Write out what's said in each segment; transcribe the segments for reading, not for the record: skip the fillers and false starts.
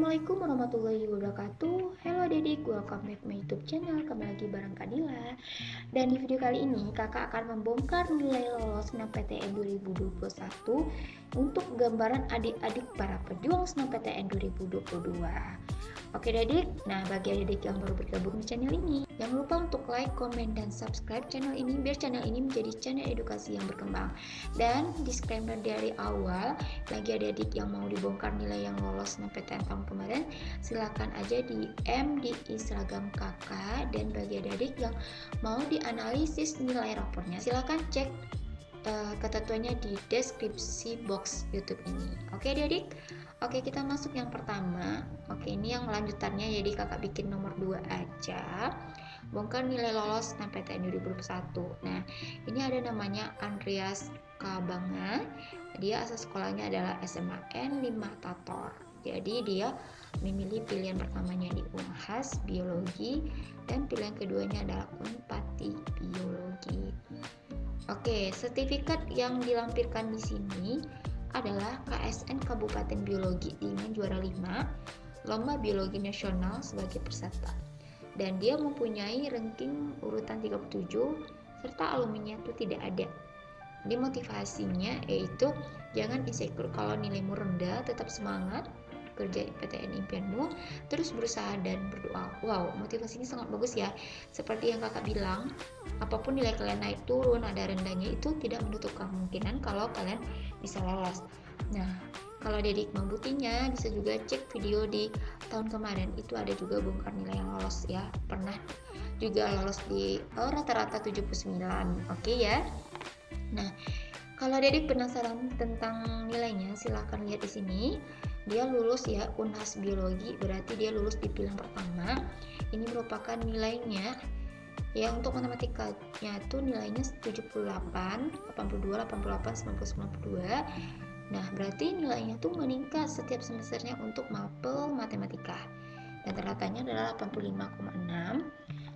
Assalamualaikum warahmatullahi wabarakatuh. Hello adik-adik, welcome back my YouTube channel. Kembali lagi bareng Kak Dila. Dan di video kali ini kakak akan membongkar nilai lolos SNMPTN 2021 untuk gambaran adik-adik para pejuang SNMPTN 2022. Oke adik, nah bagi adik-adik yang baru bergabung di channel ini, jangan lupa untuk like, komen, dan subscribe channel ini biar channel ini menjadi channel edukasi yang berkembang. Dan disclaimer dari awal, bagi adik-adik yang mau dibongkar nilai yang lolos SNMPTN tahun kemarin, silakan aja di DM di Instagram kakak. Dan bagi adik-adik yang mau dianalisis nilai rapornya, silakan cek ketentuannya di deskripsi box YouTube ini. Oke adik-adik, oke kita masuk yang pertama. Oke, ini yang lanjutannya, jadi kakak bikin nomor 2 aja. Bongkar nilai lolos SNMPTN 2021. Nah, ini ada namanya Andreas Kabanga. Dia asal sekolahnya adalah SMAN 5 Tator. Jadi dia memilih pilihan pertamanya di Unhas Biologi dan pilihan keduanya adalah Unpati Biologi. Oke, sertifikat yang dilampirkan di sini adalah KSN Kabupaten Biologi dengan juara 5 Lomba Biologi Nasional sebagai peserta. Dan dia mempunyai ranking urutan 37 serta alumninya itu tidak ada. Jadi motivasinya yaitu jangan insecure kalau nilaimu rendah, tetap semangat kerja PTN impianmu, terus berusaha dan berdoa. Wow, motivasinya sangat bagus ya. Seperti yang kakak bilang, apapun nilai kalian naik turun, ada rendahnya, itu tidak menutup kemungkinan kalau kalian bisa lolos. Nah, kalau adik membuktinya bisa juga cek video di tahun kemarin, itu ada juga bongkar nilai yang lolos ya. Pernah juga lolos di rata-rata 79. Oke ya. Nah, kalau adik penasaran tentang nilainya, silahkan lihat di sini. Dia lulus ya Unhas Biologi, berarti dia lulus di pilihan pertama. Ini merupakan nilainya ya, untuk matematikanya itu nilainya 78, 82, 88, 90, 92. Nah, berarti nilainya tuh meningkat setiap semesternya untuk mapel matematika. Dan ratanya adalah 85,6.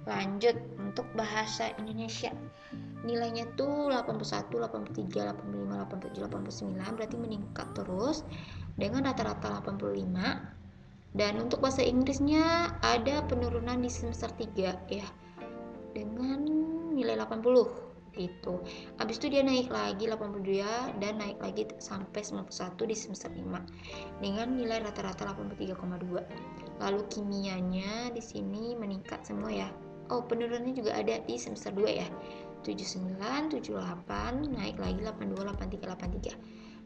Lanjut untuk bahasa Indonesia. Nilainya tuh 81, 83, 85, 87, 89, berarti meningkat terus dengan rata-rata 85. Dan untuk bahasa Inggrisnya ada penurunan di semester 3 ya, dengan nilai 80 gitu. Habis itu dia naik lagi 82 dan naik lagi sampai 91 di semester 5 dengan nilai rata-rata 83,2. Lalu kimianya di sini meningkat semua ya. Oh, penurunannya juga ada di semester 2 ya. 79, 78, naik lagi 82, 83, 83.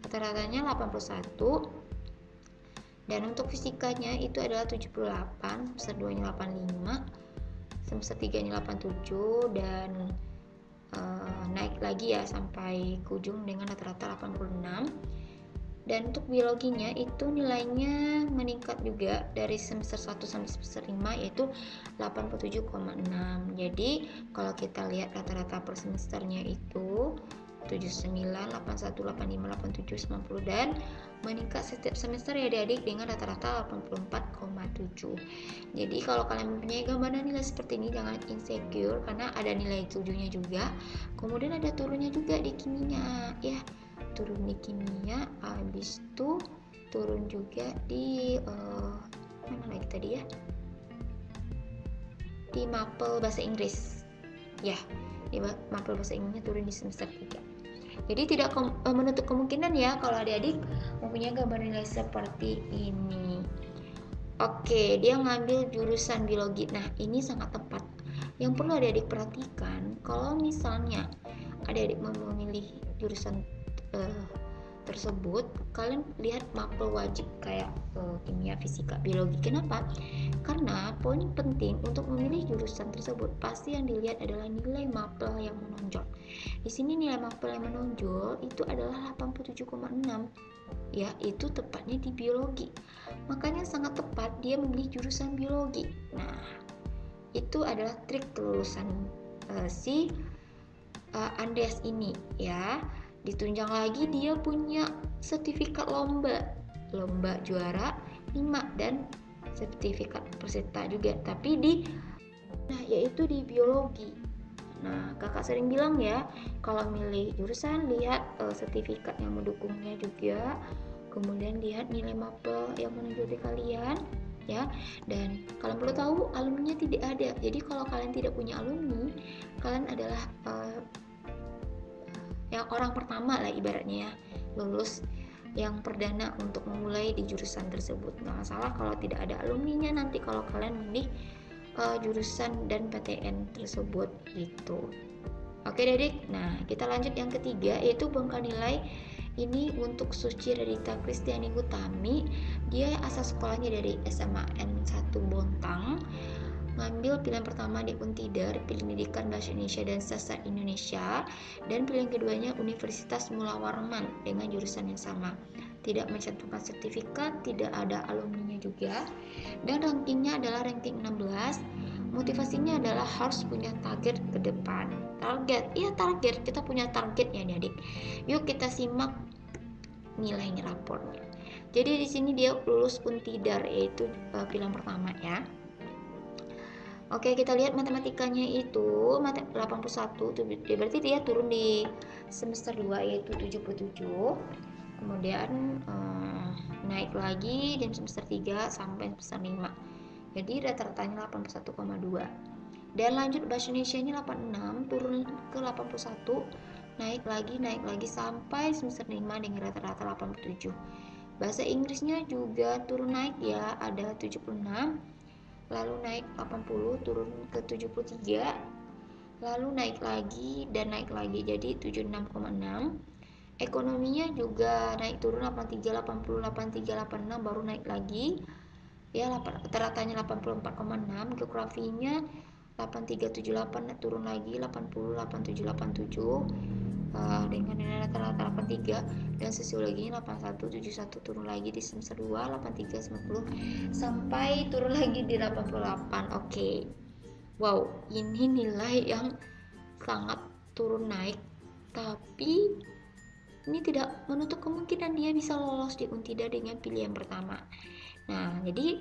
Rata-ratanya 81. Dan untuk fisikanya itu adalah 78, semester 2-nya 85, semester 3-nya 87, dan naik lagi ya sampai ke ujung dengan rata-rata 86. Dan untuk biologinya itu nilainya meningkat juga dari semester 1 sampai semester 5 yaitu 87,6. Jadi kalau kita lihat rata-rata per semesternya itu 79, 81, 85, 87, 90 dan meningkat setiap semester ya adik-adik dengan rata-rata 84,7. Jadi kalau kalian mempunyai gambaran nilai seperti ini jangan insecure karena ada nilai 7-nya juga. Kemudian ada turunnya juga di kiminya ya. Turun di kimia, habis itu turun juga di mana lagi tadi ya, di mapel bahasa Inggris ya, di mapel bahasa Inggrisnya turun di semester 3. Jadi tidak menutup kemungkinan ya kalau adik-adik mempunyai gambaran nilai seperti ini. Oke, dia ngambil jurusan biologi. Nah, ini sangat tepat. Yang perlu adik-adik perhatikan, kalau misalnya adik-adik memilih jurusan tersebut, kalian lihat mapel wajib kayak kimia, fisika, biologi. Kenapa? Karena poin penting untuk memilih jurusan tersebut pasti yang dilihat adalah nilai mapel yang menonjol. Di sini nilai mapel yang menonjol itu adalah 87,6 ya, itu tepatnya di biologi. Makanya sangat tepat dia memilih jurusan biologi. Nah, itu adalah trik kelulusan si Andreas ini ya. Ditunjang lagi dia punya sertifikat lomba juara 5 dan sertifikat peserta juga, tapi yaitu di biologi. Nah, kakak sering bilang ya, kalau milih jurusan lihat sertifikat yang mendukungnya juga, kemudian lihat nilai mapel yang menonjol di kalian ya. Dan kalian perlu tahu alumninya tidak ada, jadi kalau kalian tidak punya alumni, kalian adalah yang orang pertama lah ibaratnya ya, lulus yang perdana untuk memulai di jurusan tersebut. Nggak masalah kalau tidak ada alumninya nanti kalau kalian memilih jurusan dan PTN tersebut gitu. Oke Dedik, nah kita lanjut yang ketiga, yaitu bongkar nilai. Ini untuk Suci Radita Kristiani Hutami. Dia asal sekolahnya dari SMA N1 Bontang, ngambil pilihan pertama di Untidar, Pendidikan Bahasa Indonesia dan Sastra Indonesia, dan pilihan keduanya Universitas Mula Warman dengan jurusan yang sama. Tidak mencantumkan sertifikat, tidak ada alumninya juga, dan rankingnya adalah ranking 16. Motivasinya adalah harus punya target ke depan. Target, kita punya targetnya nih adik. Yuk kita simak nilainya, rapornya. Jadi di sini dia lulus Untidar, yaitu pilihan pertama ya. Oke, kita lihat matematikanya itu 81, berarti dia turun di semester 2 yaitu 77. Kemudian naik lagi di semester 3 sampai semester 5. Jadi rata-ratanya 81,2. Dan lanjut bahasa Indonesia-nya 86, turun ke 81, naik lagi sampai semester 5 dengan rata-rata 87. Bahasa Inggrisnya juga turun naik ya, ada 76, lalu naik 80, turun ke 73, lalu naik lagi dan naik lagi jadi 76,6. Ekonominya juga naik turun 83, 80, 83, 86, baru naik lagi ya, rata-ratanya 84,6. Geografinya 8378, turun lagi 80, 87, 87 dengan rata-rata 83. Dan sosiologinya 81, 71, turun lagi di semester 2, 83, 90 sampai turun lagi di 88. Oke. Wow, ini nilai yang sangat turun naik, tapi ini tidak menutup kemungkinan dia bisa lolos di Untidar dengan pilihan pertama. Nah, jadi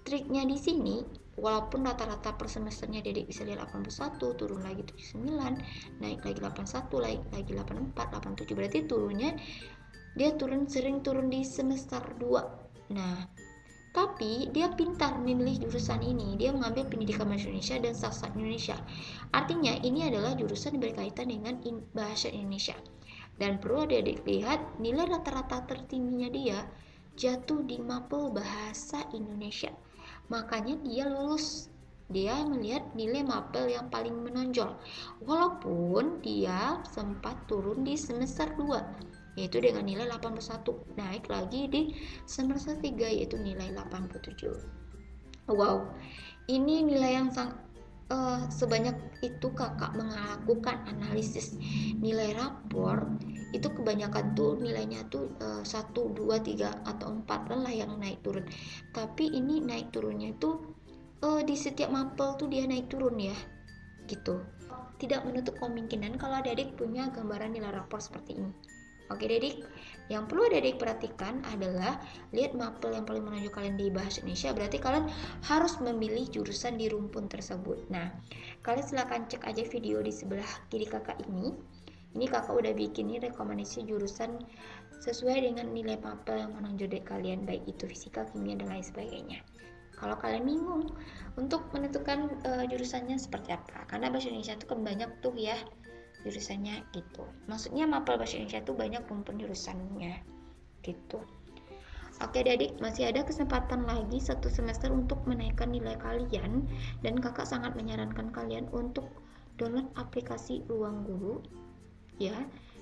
triknya di sini, walaupun rata-rata per semesternya Dedek bisa lihat 81, turun lagi 79, naik lagi 81, naik lagi 84, 87, berarti turunnya dia sering turun di semester 2. Nah, tapi dia pintar memilih jurusan ini. Dia mengambil Pendidikan Bahasa Indonesia dan Sastra Indonesia. Artinya ini adalah jurusan berkaitan dengan bahasa Indonesia. Dan perlu Dedek lihat nilai rata-rata tertingginya dia jatuh di mapel bahasa Indonesia. Makanya dia lulus. Dia melihat nilai mapel yang paling menonjol. Walaupun dia sempat turun di semester 2, yaitu dengan nilai 81, naik lagi di semester 3 yaitu nilai 87. Wow, ini nilai yang sebanyak itu kakak melakukan analisis nilai rapor itu kebanyakan tuh nilainya tuh 1, 2, 3 atau 4 lah yang naik turun. Tapi ini naik turunnya itu di setiap mapel tuh dia naik turun ya gitu. Tidak menutup kemungkinan kalau adik punya gambaran nilai rapor seperti ini. Oke Dedik, yang perlu Dedik perhatikan adalah lihat mapel yang paling menonjol kalian di bahasa Indonesia, berarti kalian harus memilih jurusan di rumpun tersebut. Nah, kalian silahkan cek aja video di sebelah kiri kakak ini. Ini kakak udah bikin nih rekomendasi jurusan sesuai dengan nilai mapel yang menonjol di kalian, baik itu fisika, kimia, dan lain sebagainya. Kalau kalian bingung untuk menentukan jurusannya seperti apa, karena bahasa Indonesia itu kan banyak tuh ya jurusannya gitu. Maksudnya mapel bahasa Indonesia itu banyak rumpun jurusannya gitu. Oke Adik, masih ada kesempatan lagi 1 semester untuk menaikkan nilai kalian, dan kakak sangat menyarankan kalian untuk download aplikasi Ruang Guru ya,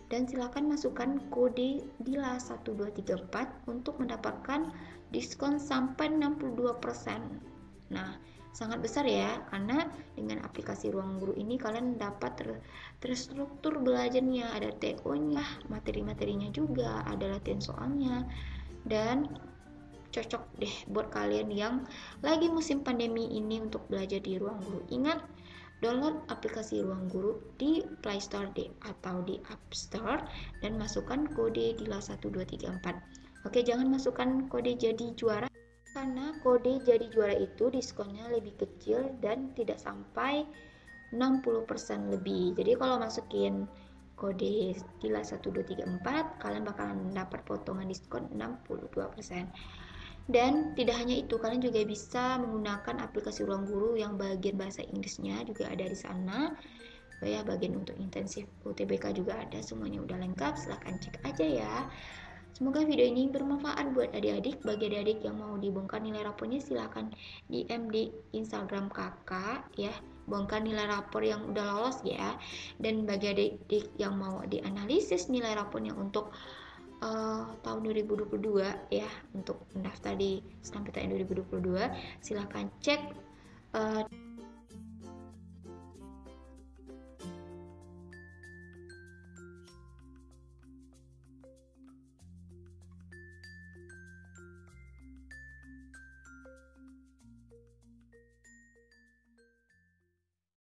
dan silakan masukkan kode DILA1234 untuk mendapatkan diskon sampai 62%. Nah, sangat besar ya, karena dengan aplikasi Ruang Guru ini kalian dapat terstruktur belajarnya, ada TO-nya, materi-materinya juga, ada latihan soalnya, dan cocok deh buat kalian yang lagi musim pandemi ini untuk belajar di Ruang Guru. Ingat, download aplikasi Ruang Guru di Play Store atau di App Store dan masukkan kode DILA1234. Oke, jangan masukkan kode jadi juara, karena kode jadi juara itu diskonnya lebih kecil dan tidak sampai 60% lebih. Jadi kalau masukin kode Stila 1234, kalian bakalan dapat potongan diskon 62%. Dan tidak hanya itu, kalian juga bisa menggunakan aplikasi Ruang Guru yang bagian bahasa Inggrisnya juga ada di sana. Ya, bagian untuk intensif UTBK juga ada, semuanya udah lengkap, silahkan cek aja ya. Semoga video ini bermanfaat buat adik-adik. Bagi adik-adik yang mau dibongkar nilai rapornya, silahkan DM di Instagram kakak ya, bongkar nilai rapor yang udah lolos ya. Dan bagi adik-adik yang mau dianalisis nilai rapornya untuk tahun 2022 ya, untuk mendaftar di SNMPTN 2022, silahkan cek